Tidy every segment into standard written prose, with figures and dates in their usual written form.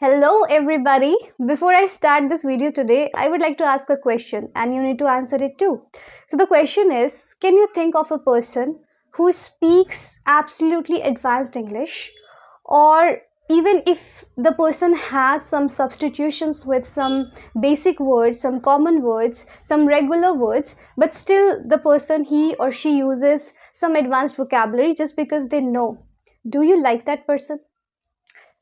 Hello everybody. Before I start this video today, I would like to ask a question and you need to answer it too. So the question is, can you think of a person who speaks absolutely advanced English, or even if the person has some substitutions with some basic words, some common words, some regular words, but still the person he or she uses some advanced vocabulary just because they know. Do you like that person?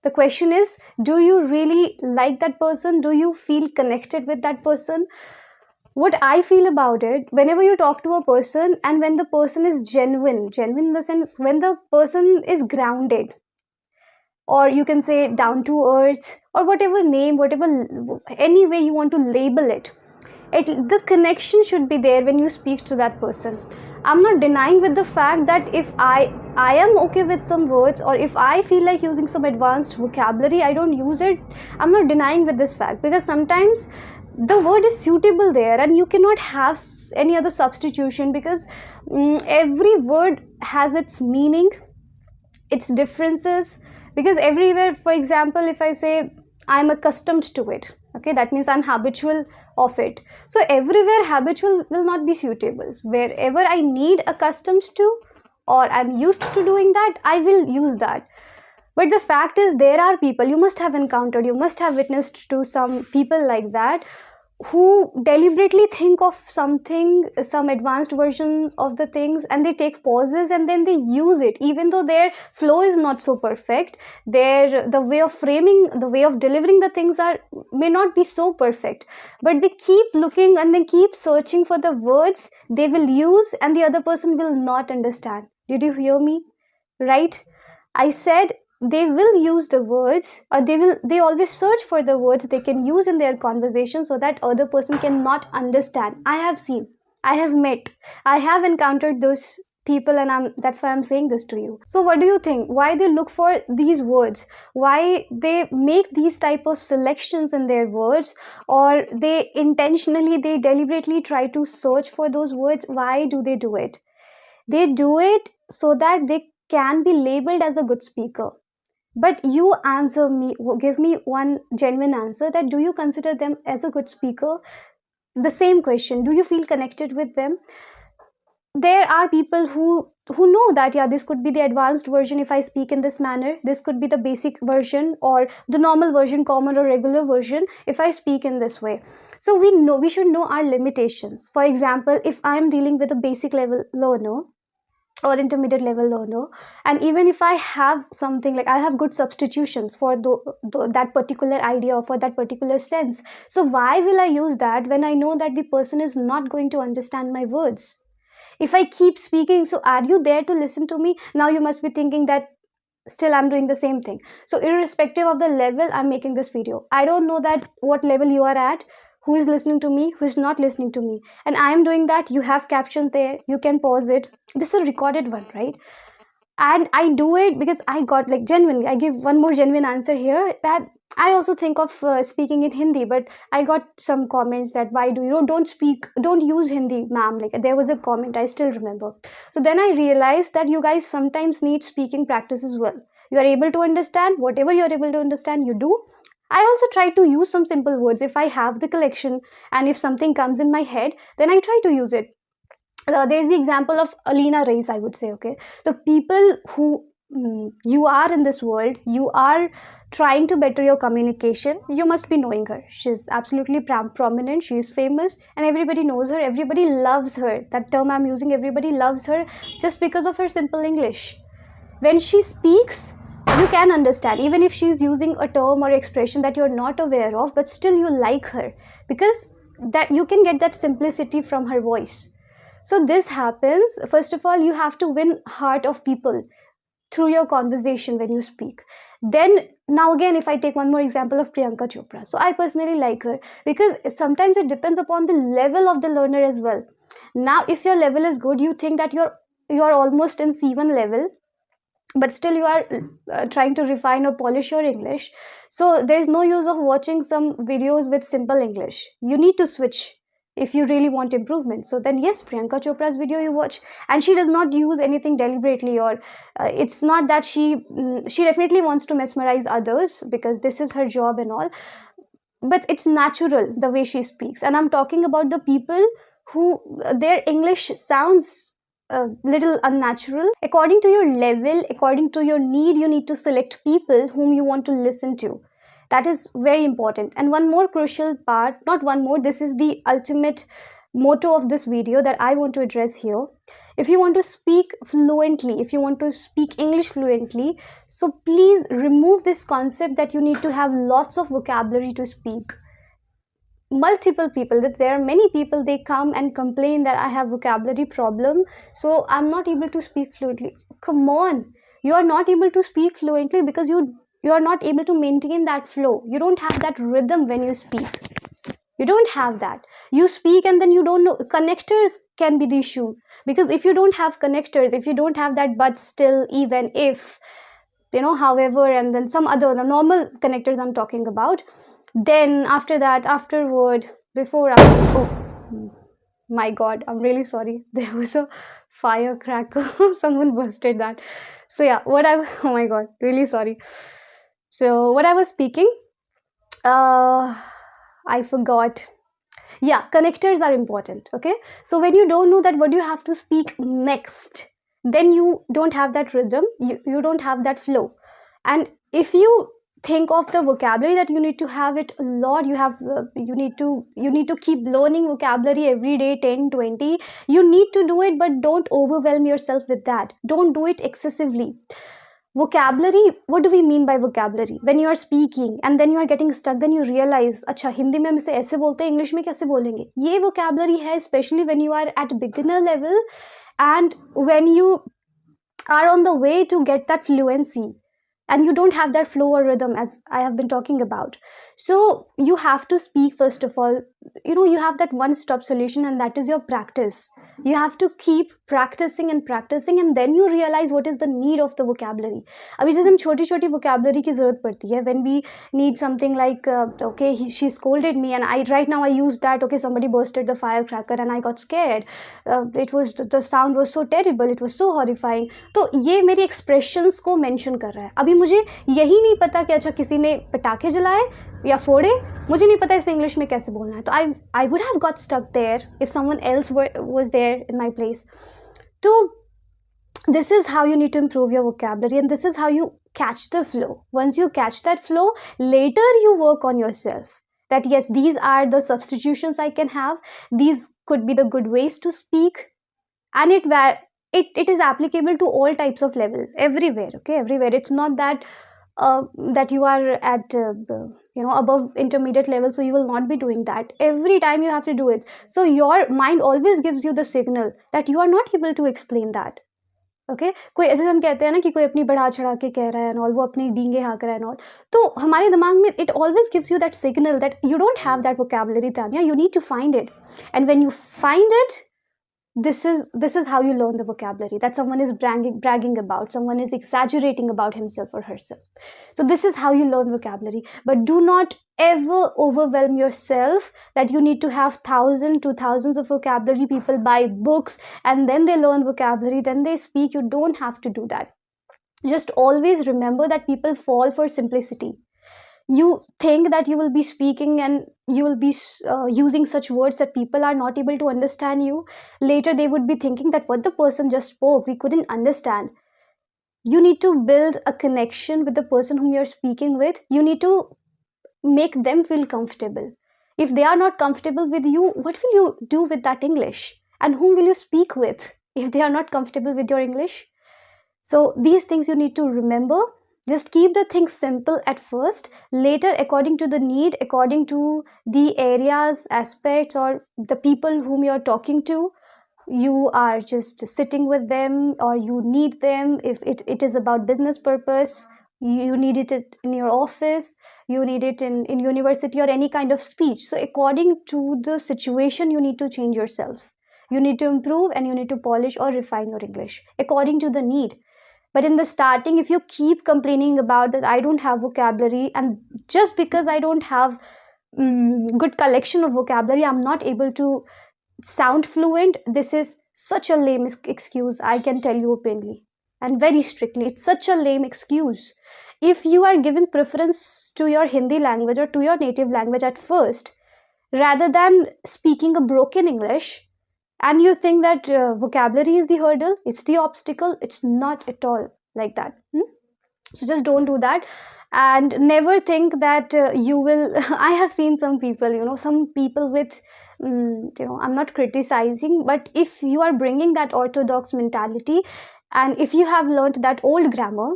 The question is, do you really like that person? Do you feel connected with that person? What I feel about it, whenever you talk to a person and when the person is genuine in the sense when the person is grounded, or you can say down to earth, or whatever name, whatever, any way you want to label it, the connection should be there when you speak to that person. I'm not denying with the fact that if I am okay with some words, or if I feel like using some advanced vocabulary, I don't use it. I'm not denying with this fact, because sometimes the word is suitable there and you cannot have any other substitution, because every word has its meaning, its differences. Because everywhere, for example, if I say I'm accustomed to it, okay, that means I'm habitual of it. So everywhere habitual will not be suitable. Wherever I need accustomed to, or I'm used to doing that, I will use that. But the fact is, there are people, you must have encountered, you must have witnessed to some people like that, who deliberately think of something, some advanced versions of the things, and they take pauses and then they use it, even though their flow is not so perfect. The way of framing, the way of delivering the things may not be so perfect, but they keep looking and they keep searching for the words they will use and the other person will not understand. Did you hear me right? I said they will use the words, or they always search for the words they can use in their conversation so that other person cannot understand. I have seen, I have met, I have encountered those people, and that's why I'm saying this to you. So what do you think, why they look for these words, why they make these type of selections in their words, or they deliberately try to search for those words? Why do they do it? They do it so that they can be labeled as a good speaker. But you answer me, give me one genuine answer, that do you consider them as a good speaker? The same question, do you feel connected with them? There are people who know that, yeah, this could be the advanced version if I speak in this manner, this could be the basic version, or the normal version, common or regular version, if I speak in this way. So we should know our limitations. For example, if I am dealing with a basic level learner or intermediate level learner, and even if I have something like I have good substitutions for that particular idea or for that particular sense, so why will I use that when I know that the person is not going to understand my words? If I keep speaking, so are you there to listen to me? Now you must be thinking that still I'm doing the same thing. So irrespective of the level I'm making this video, I don't know that what level you are at, who is listening to me, who is not listening to me, and I am doing that. You have captions there, you can pause it. This is a recorded one, right? And I do it because I got, like, genuinely, I give one more genuine answer here, that I also think of speaking in Hindi, but I got some comments that why do you don't use Hindi, ma'am. Like, there was a comment, I still remember. So then I realized that you guys sometimes need speaking practice as well. You are able to understand whatever you are able to understand, you do. I also try to use some simple words if I have the collection, and if something comes in my head, then I try to use it. There's the example of Alina Reis, I would say, okay? The people who you are in this world, you are trying to better your communication, you must be knowing her. She's absolutely prominent, she is famous, and everybody knows her, everybody loves her. That term I'm using, everybody loves her just because of her simple English. When she speaks, you can understand, even if she's using a term or expression that you're not aware of, but still you like her, because that you can get that simplicity from her voice. So this happens. First of all, you have to win heart of people through your conversation when you speak. Then, now again, if I take one more example of Priyanka Chopra, so I personally like her because sometimes it depends upon the level of the learner as well. Now, if your level is good, you think that you're almost in C1 level, but still you are trying to refine or polish your English. So there is no use of watching some videos with simple English. You need to switch. if you really want improvement. So then yes, Priyanka Chopra's video you watch, and she does not use anything deliberately, or it's not that she definitely wants to mesmerize others because this is her job and all, but it's natural the way she speaks. And I'm talking about the people who their English sounds a little unnatural. According to your level, according to your need, you need to select people whom you want to listen to. That is very important. And one more crucial part, not one more, this is the ultimate motto of this video that I want to address here. If you want to speak fluently, if you want to speak English fluently, so please remove this concept that you need to have lots of vocabulary to speak. Multiple people, that there are many people, they come and complain that I have vocabulary problem, so I'm not able to speak fluently. Come on, you are not able to speak fluently because you are not able to maintain that flow. You don't have that rhythm when you speak. You don't have that. You speak and then you don't know. Connectors can be the issue, because if you don't have connectors, if you don't have that but, still, even, if, however, and then some other normal connectors I'm talking about, then after that, afterward, before, after, oh my god, I'm really sorry, there was a firecracker. Someone busted that. So yeah, oh my god, really sorry. So what I was speaking, I forgot. Yeah, connectors are important. Okay, so when you don't know that what you have to speak next, then you don't have that rhythm, you don't have that flow. And if you think of the vocabulary that you need to have it a lot, you need to keep learning vocabulary every day, 10, 20. You need to do it, but don't overwhelm yourself with that. Don't do it excessively. Vocabulary, what do we mean by vocabulary? When you are speaking and then you are getting stuck, then you realize, अच्छा हिंदी में हम इसे ऐसे बोलते हैं, English में कैसे बोलेंगे? ये vocabulary है, especially when you are at beginner level and when you are on the way to get that fluency and you don't have that flow or rhythm, as I have been talking about. So you have to speak, first of all, you have that one-stop solution, and that is your practice. You have to keep practicing and practicing, and then you realize what is the need of the vocabulary. अभी जैसे हम छोटी-छोटी vocabulary की ज़रूरत पड़ती है, when we need something like, okay, she scolded me, and right now I used that, okay, somebody bursted the firecracker and I got scared. The sound was so terrible, it was so horrifying. तो ये मेरी expressions को mention कर रहा है. अभी मुझे यही नहीं पता कि अच्छा किसी ने पटाखे जलाए या फोड़े, मुझे नहीं पता इसे इंग्लिश में कैसे बोलना है. तो I would have got stuck there if someone else was there in my place. So this is how you need to improve your vocabulary, and this is how you catch the flow. Once you catch that flow, later you work on yourself. That yes, these are the substitutions I can have. These could be the good ways to speak, and it is applicable to all types of level, everywhere. Okay, everywhere. It's not that that you are at above intermediate level, so you will not be doing that. Every time you have to do it. So your mind always gives you the signal that you are not able to explain that. Okay, कोई ऐसे हम कहते हैं ना कि कोई अपनी बढ़ा चढ़ा के कह रहा है और वो अपनी डींगे हाँक रहा है और तो हमारे दिमाग में it always gives you that signal that you don't have that vocabulary, Tanya. You need to find it, and when you find it, this is how you learn the vocabulary that someone is bragging about, someone is exaggerating about himself or herself. So this is how you learn vocabulary. But do not ever overwhelm yourself that you need to have thousands to thousands of vocabulary. People buy books and then they learn vocabulary, then they speak. You don't have to do that. Just always remember that people fall for simplicity. You think that you will be speaking and you will be using such words that people are not able to understand you. Later they would be thinking that what the person just spoke, we couldn't understand. You need to build a connection with the person whom you're speaking with. You need to make them feel comfortable. If they are not comfortable with you, what will you do with that English? And whom will you speak with if they are not comfortable with your English? So these things you need to remember. Just keep the things simple at first. Later, according to the need, according to the areas, aspects, or the people whom you're talking to, you are just sitting with them or you need them. If it is about business purpose, you need it in your office, you need it in university or any kind of speech. So according to the situation, you need to change yourself. You need to improve and you need to polish or refine your English according to the need. But in the starting, if you keep complaining about that I don't have vocabulary, and just because I don't have good collection of vocabulary, I'm not able to sound fluent. This is such a lame excuse, I can tell you openly and very strictly. It's such a lame excuse. If you are giving preference to your Hindi language or to your native language at first, rather than speaking a broken English, and you think that vocabulary is the hurdle, it's the obstacle, it's not at all like that. So just don't do that, and never think that you will I have seen some people, some people with I'm not criticizing, but if you are bringing that orthodox mentality, and if you have learned that old grammar,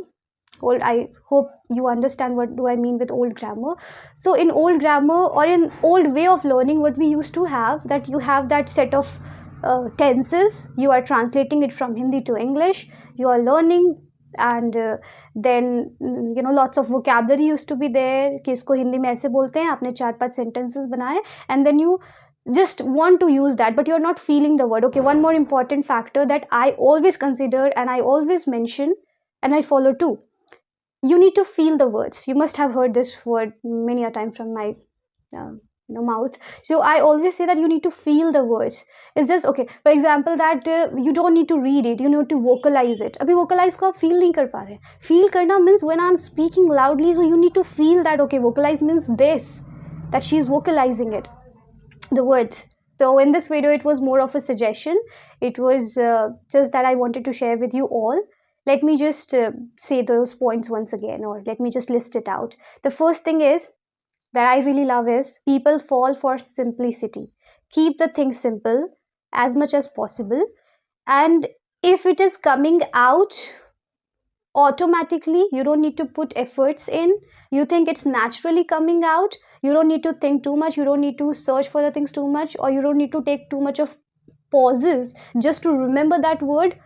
old, I hope you understand what do I mean with old grammar. So in old grammar or in old way of learning, what we used to have, that you have that set of tenses, you are translating it from Hindi to English, you are learning, and then lots of vocabulary used to be there कि इसको हिंदी में ऐसे बोलते हैं, आपने 4-5 sentences बनाए, and then you just want to use that, but you're not feeling the word. Okay, one more important factor that I always consider and I always mention and I follow too, you need to feel the words. You must have heard this word many a time from my mouth. So I always say that you need to feel the words. It's just okay, for example, that you don't need to read it, you need to vocalize it. Abhi vocalize ko aap feel nahi kar pa rahe. Feel karna means when I'm speaking loudly, so you need to feel that, okay, vocalize means this, that she's vocalizing it, the words. So in this video, it was more of a suggestion. It was just that I wanted to share with you all. Let me just say those points once again, or let me just list it out. The first thing is that I really love is people fall for simplicity. Keep the thing simple as much as possible. And if it is coming out automatically, you don't need to put efforts in. You think it's naturally coming out. You don't need to think too much. You don't need to search for the things too much, or you don't need to take too much of pauses just to remember that word.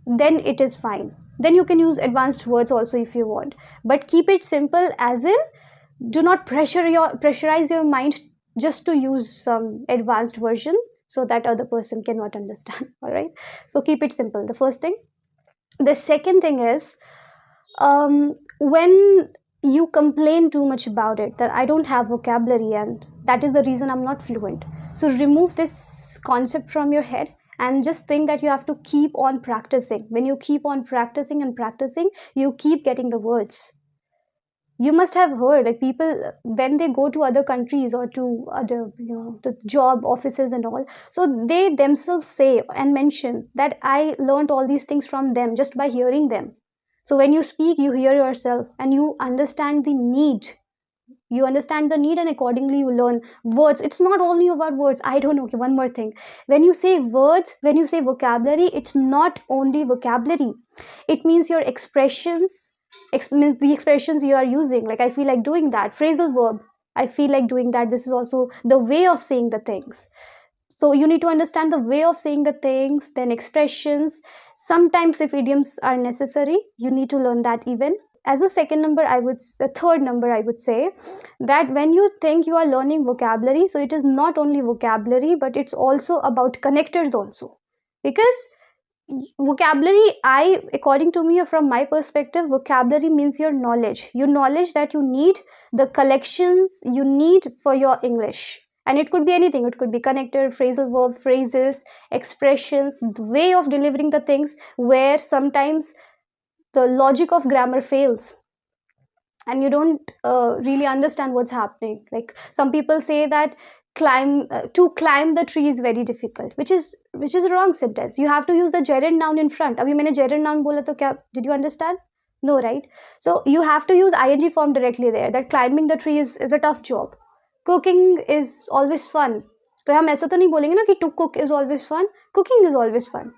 Then it is fine. Then you can use advanced words also if you want. But keep it simple, as in do not pressurize your mind just to use some advanced version so that other person cannot understand. All right, so keep it simple, the first thing. The second thing is when you complain too much about it, that I don't have vocabulary and that is the reason I'm not fluent, so remove this concept from your head and just think that you have to keep on practicing. When you keep on practicing and practicing, you keep getting the words. You must have heard, like, people when they go to other countries or to other the job offices and all, so they themselves say and mention that I learned all these things from them just by hearing them. So when you speak, you hear yourself and you understand the need. You understand the need, and accordingly you learn words. It's not only about words. I don't know. Okay, one more thing. When you say words, when you say vocabulary, it's not only vocabulary. It means your expressions, means the expressions you are using. Like, I feel like doing that. Phrasal verb, I feel like doing that. This is also the way of saying the things. So you need to understand the way of saying the things, then expressions. Sometimes if idioms are necessary, you need to learn that even. As a third number, I would say that when you think you are learning vocabulary, so it is not only vocabulary, but it's also about connectors also. Because vocabulary, according to me, or from my perspective, vocabulary means your knowledge that you need, the collections you need for your English. And it could be anything. It could be connector, phrasal verb, phrases, expressions, the way of delivering the things, where sometimes the logic of grammar fails and you don't really understand what's happening. Like, some people say that to climb the tree is very difficult, which is a wrong sentence. You have to use the gerund noun in front. Abhi maine gerund noun bola to kya, did you understand? No, right? So you have to use ing form directly there, that climbing the tree is a tough job. Cooking is always fun. तो हम ऐसा तो नहीं बोलेंगे ना कि to cook is always fun. Cooking is always fun.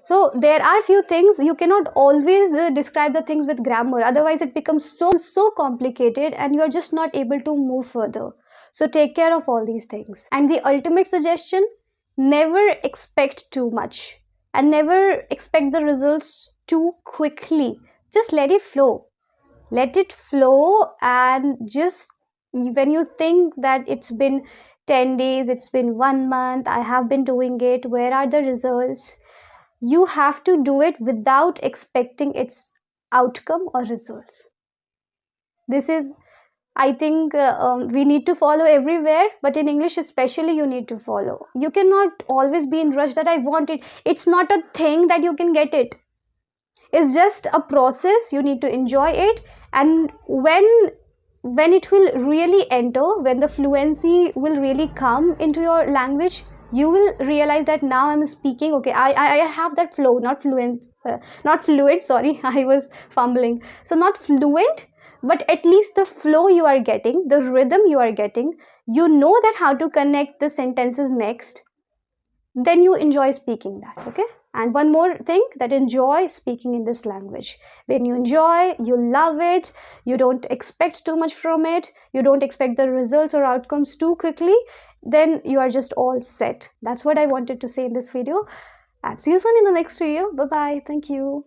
So there are few things, you cannot always describe the things with grammar, otherwise it becomes so complicated and you are just not able to move further. So take care of all these things. And the ultimate suggestion, never expect too much and never expect the results too quickly. Just let it flow. Let it flow, and just when you think that it's been 10 days, it's been 1 month, I have been doing it, where are the results? You have to do it without expecting its outcome or results. This is I think we need to follow everywhere, but in English especially you need to follow. You cannot always be in rush that I want it. It's not a thing that you can get it. It's just a process. You need to enjoy it, and when it will really enter, when the fluency will really come into your language, you will realize that now I'm speaking. Okay, I have that flow, not fluent, not fluent. Sorry, I was fumbling. So not fluent, but at least the flow you are getting, the rhythm you are getting. You know that how to connect the sentences next. Then you enjoy speaking that. Okay. And one more thing, that enjoy speaking in this language. When you enjoy, you love it, you don't expect too much from it, you don't expect the results or outcomes too quickly, then you are just all set. That's what I wanted to say in this video. And see you soon in the next video. Bye bye. Thank you.